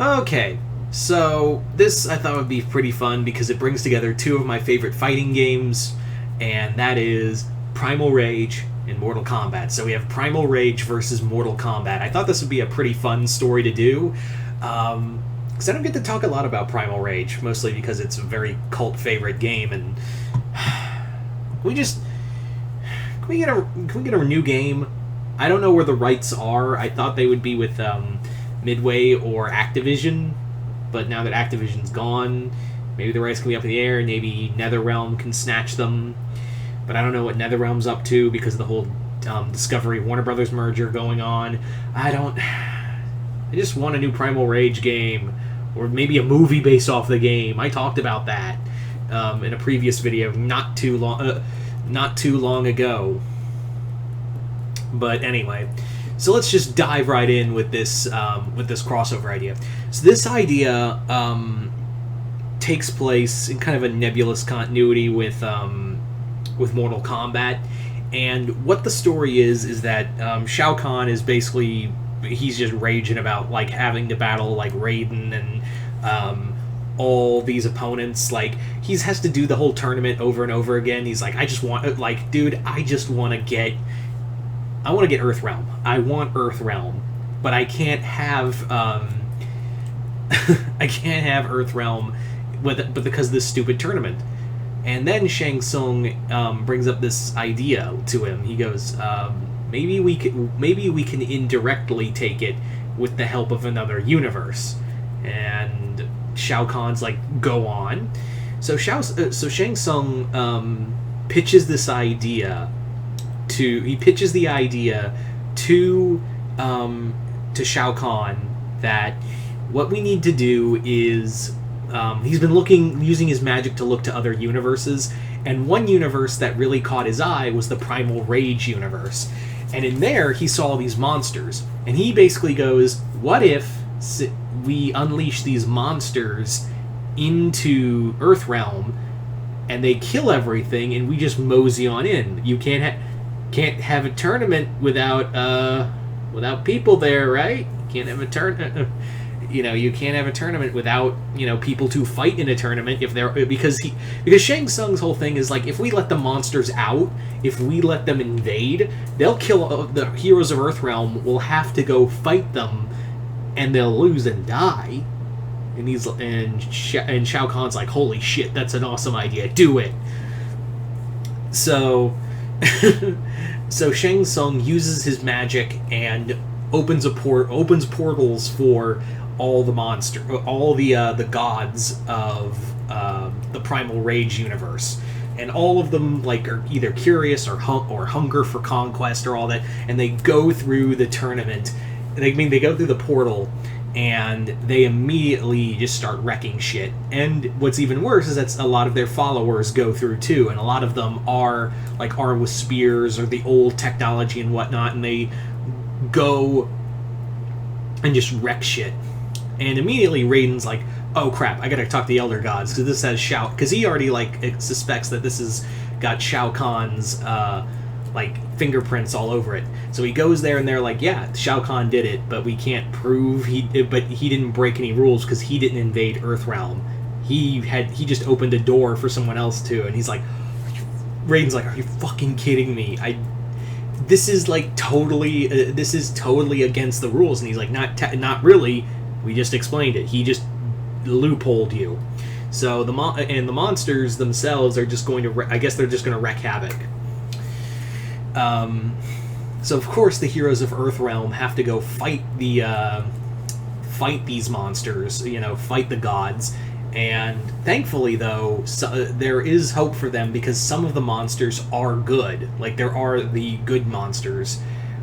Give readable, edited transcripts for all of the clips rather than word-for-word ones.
Okay, so this I thought would be pretty fun because it brings together two of my favorite fighting games, and that is Primal Rage and Mortal Kombat. So we have Primal Rage versus Mortal Kombat. I thought this would be a pretty fun story to do. Because I don't get to talk a lot about Primal Rage, mostly because it's a very cult favorite game, and we just can we get a new game? I don't know where the rights are. I thought they would be with Midway or Activision, but now that Activision's gone, maybe the rights can be up in the air, and maybe NetherRealm can snatch them. But I don't know what NetherRealm's up to because of the whole Discovery Warner Brothers merger going on. I just want a new Primal Rage game, or maybe a movie based off the game. I talked about that in a previous video not too long ago. But anyway, so let's just dive right in with this crossover idea. So this idea takes place in kind of a nebulous continuity with Mortal Kombat, and what the story is that Shao Kahn is basically, he's just raging about like having to battle like Raiden and all these opponents. Like he has to do the whole tournament over and over again. He's like, I want to get Earthrealm. I want Earthrealm, but I can't have I can't have Earthrealm but because of this stupid tournament. And then Shang Tsung brings up this idea to him. He goes, maybe we can indirectly take it with the help of another universe. And Shao Kahn's like, go on. So Shang Tsung pitches this idea the idea to Shao Kahn that what we need to do is he's been using his magic to look to other universes, and one universe that really caught his eye was the Primal Rage universe. And in there, he saw these monsters, and he basically goes, what if we unleash these monsters into Earthrealm, and they kill everything, and we just mosey on in? You can't have a tournament without people there, right? You can't have a tournament. You can't have a tournament without people to fight in a tournament because Shang Tsung's whole thing is like, if we let the monsters out, if we let them invade, they'll kill the heroes of Earthrealm. Will have to go fight them, and they'll lose and die. And Shao Kahn's like, holy shit, that's an awesome idea, do it. So Shang Tsung uses his magic and opens portals for all the gods of the Primal Rage universe, and all of them like are either curious or hunger for conquest or all that, and they go through the tournament. They go through the portal, and they immediately just start wrecking shit. And what's even worse is that a lot of their followers go through too, and a lot of them are like armed with spears or the old technology and whatnot, and they go and just wreck shit. And immediately Raiden's like, oh crap, I gotta talk to the Elder Gods, because this has Shao, because he already like suspects that this has got Shao Kahn's like fingerprints all over it. So he goes there, and they're like, yeah, Shao Kahn did it, but we can't prove he didn't break any rules because he didn't invade Earthrealm. He just opened a door for someone else to. And he's like, Raiden's like, are you fucking kidding me? This is totally against the rules. And he's like, not really. We just explained it. He just loopholed you. So the monsters themselves are just going to, I guess they're just going to wreak havoc. So of course the heroes of Earthrealm have to go fight these monsters, fight the gods. And thankfully, though, there is hope for them, because some of the monsters are good. Like, there are the good monsters,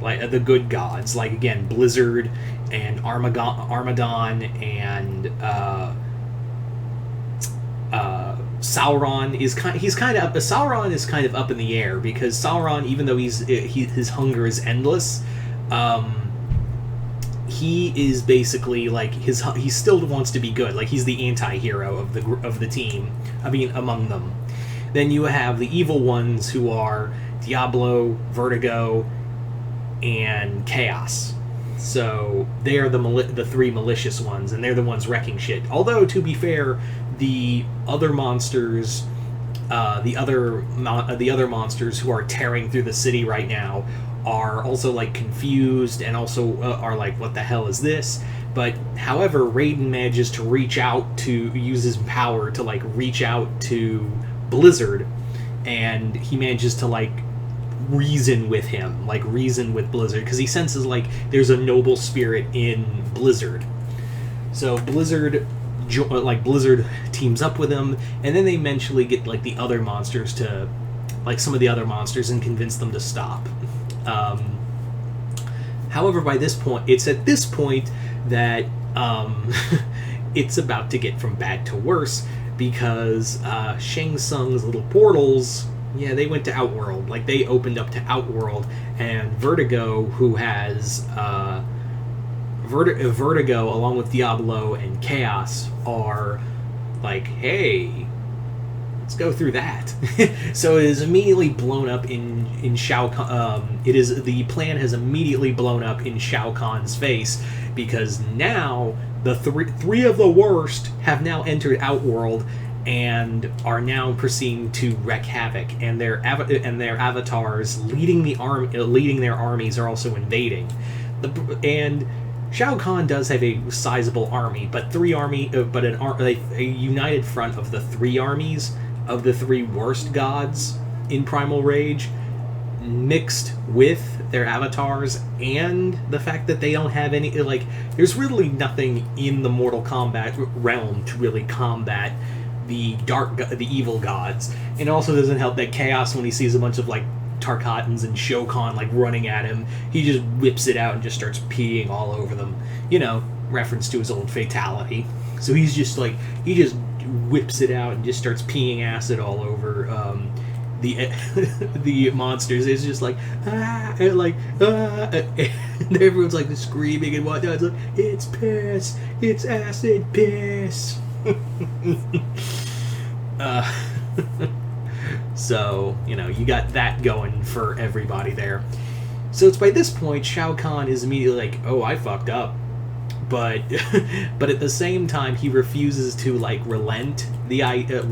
like the good gods, like again Blizzard and Armagon and Sauron Sauron is kind of up in the air, because Sauron, even though his hunger is endless, he is basically like he still wants to be good. Like, he's the anti-hero of the team. I mean, among them. Then you have the evil ones, who are Diablo, Vertigo, and Chaos. So they are the three malicious ones, and they're the ones wrecking shit. Although, to be fair, the other monsters, the other monsters who are tearing through the city right now, are also like confused and also are like, what the hell is this? But however, Raiden manages to use his power to like reach out to Blizzard, and he manages to like reason with Blizzard, because he senses like there's a noble spirit in Blizzard. So Blizzard teams up with him, and then they eventually get like the other monsters to, like some of the other monsters, and convince them to stop. However, it's at this point that it's about to get from bad to worse, because Shang Tsung's little portals, they went to Outworld. Like, they opened up to Outworld, and Vertigo, who has Vertigo along with Diablo and Chaos, are like, hey, let's go through that. So it is immediately blown up in Shao Kahn. The plan has immediately blown up in Shao Kahn's face, because now the three of the worst have now entered Outworld and are now proceeding to wreak havoc, and their avatars leading their armies are also invading. And Shao Kahn does have a sizable army, but a united front of the three armies of the three worst gods in Primal Rage, mixed with their avatars and the fact that they don't have any, like, there's really nothing in the Mortal Kombat realm to really combat the evil gods. And it also doesn't help that Chaos, when he sees a bunch of like Tarkatans and Shao Kahn like running at him, he just whips it out and just starts peeing all over them. Reference to his old fatality. So he just whips it out and just starts peeing acid all over the monsters. It's just like, and everyone's like screaming and whatnot. It's like, it's piss, it's acid piss. So you got that going for everybody there. So it's by this point Shao Kahn is immediately like, oh, I fucked up. But at the same time, he refuses to like relent the idea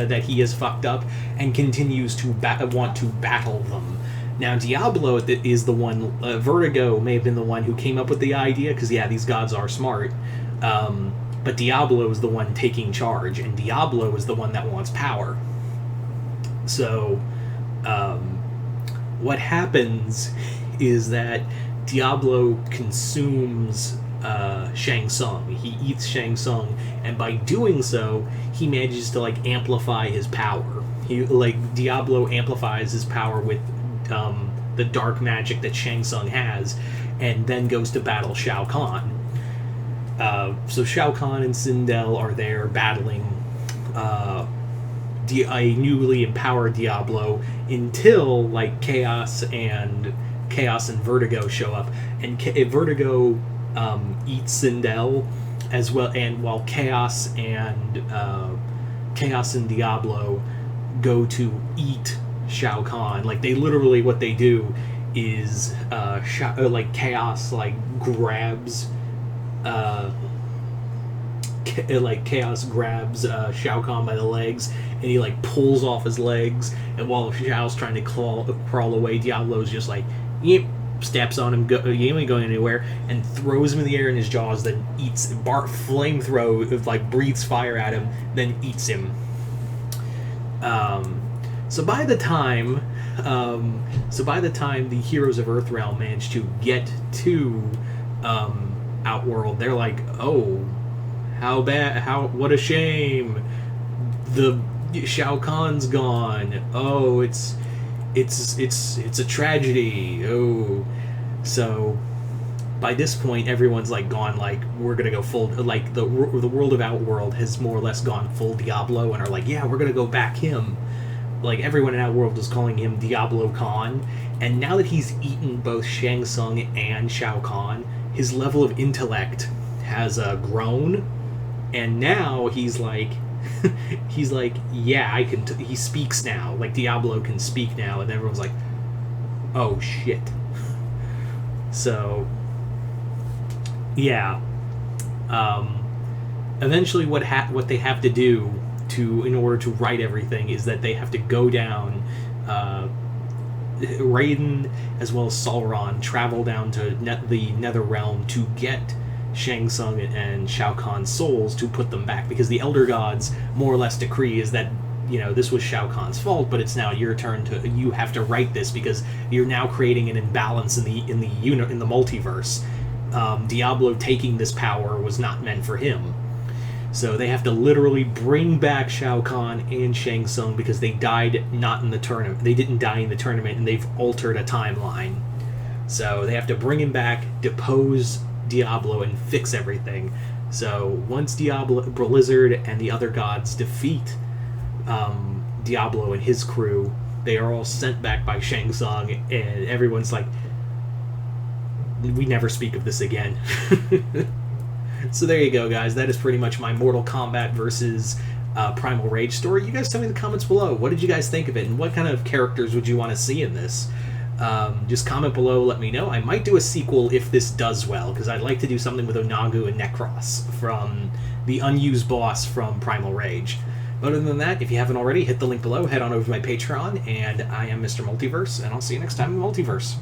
that he is fucked up, and continues to want to battle them. Now Diablo is the one. Vertigo may have been the one who came up with the idea, because these gods are smart. But Diablo is the one taking charge, and Diablo is the one that wants power. So what happens is that Diablo consumes Shang Tsung. He eats Shang Tsung, and by doing so, he manages to like amplify his power. Diablo amplifies his power with the dark magic that Shang Tsung has, and then goes to battle Shao Kahn. So Shao Kahn and Sindel are there battling a newly empowered Diablo, until like Chaos and Vertigo show up, and Vertigo eats Sindel as well, and while Chaos and Diablo go to eat Shao Kahn. Like, they literally, what they do is Chaos grabs Chaos grabs Shao Kahn by the legs, and he pulls off his legs, and while Shao's trying to crawl away, Diablo's just yep, steps on him, you ain't going anywhere, and throws him in the air in his jaws, then eats flamethrow, breathes fire at him, then eats him. So by the time the heroes of Earthrealm manage to get to Outworld, they're like, oh, how bad, what a shame, the Shao Kahn's gone, oh, it's a tragedy, oh. So by this point, everyone's gone, we're gonna go full, the world of Outworld has more or less gone full Diablo, and are yeah, we're gonna go back him. Everyone in Outworld is calling him Diablo Khan, and now that he's eaten both Shang Tsung and Shao Kahn, his level of intellect has grown, and now he's yeah, I can. He speaks now. Diablo can speak now, and everyone's like, oh shit. So, yeah. Eventually, what they have to do in order to right everything is that they have to go down. Raiden as well as Sauron travel down to the Nether Realm to get Shang Tsung and Shao Kahn's souls to put them back, because the Elder Gods more or less decree is that, you know, this was Shao Kahn's fault, but it's now your turn you have to right this because you're now creating an imbalance in the multiverse. Diablo taking this power was not meant for him. So they have to literally bring back Shao Kahn and Shang Tsung because they died not in the tournament. They didn't die in the tournament, and they've altered a timeline. So they have to bring him back, depose Diablo, and fix everything. So once Blizzard and the other gods defeat Diablo and his crew, they are all sent back by Shang Tsung, and everyone's like, we never speak of this again. So there you go, guys. That is pretty much my Mortal Kombat versus Primal Rage story. You guys tell me in the comments below. What did you guys think of it, and what kind of characters would you want to see in this? Just comment below, let me know. I might do a sequel if this does well, because I'd like to do something with Onagu and Necros from the unused boss from Primal Rage. But other than that, if you haven't already, hit the link below, head on over to my Patreon, and I am Mr. Multiverse, and I'll see you next time in the Multiverse.